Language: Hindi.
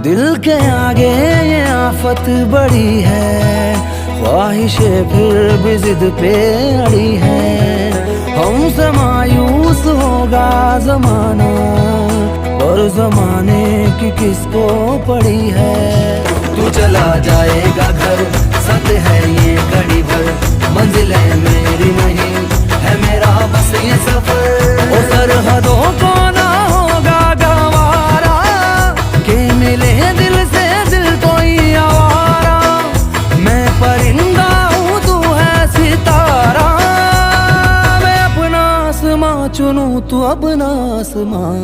दिल के आगे ये आफत बड़ी है, ख्वाहिशें फिर भी जिद पे अड़ी है। हमसे मायूस होगा जमाना, और जमाने की किसको पड़ी है। तू चला जाएगा घर, सत है ये घड़ी भर, मंजिलें मेरी नहीं है मेरा बस ये सफर। ओ सरहदों को ना होगा गवारा, के मिले दिल से दिल कोई आवारा। मैं परिंदा हूँ तू है सितारा, मैं अपना आसमां चुनूं तू अपना आसमां।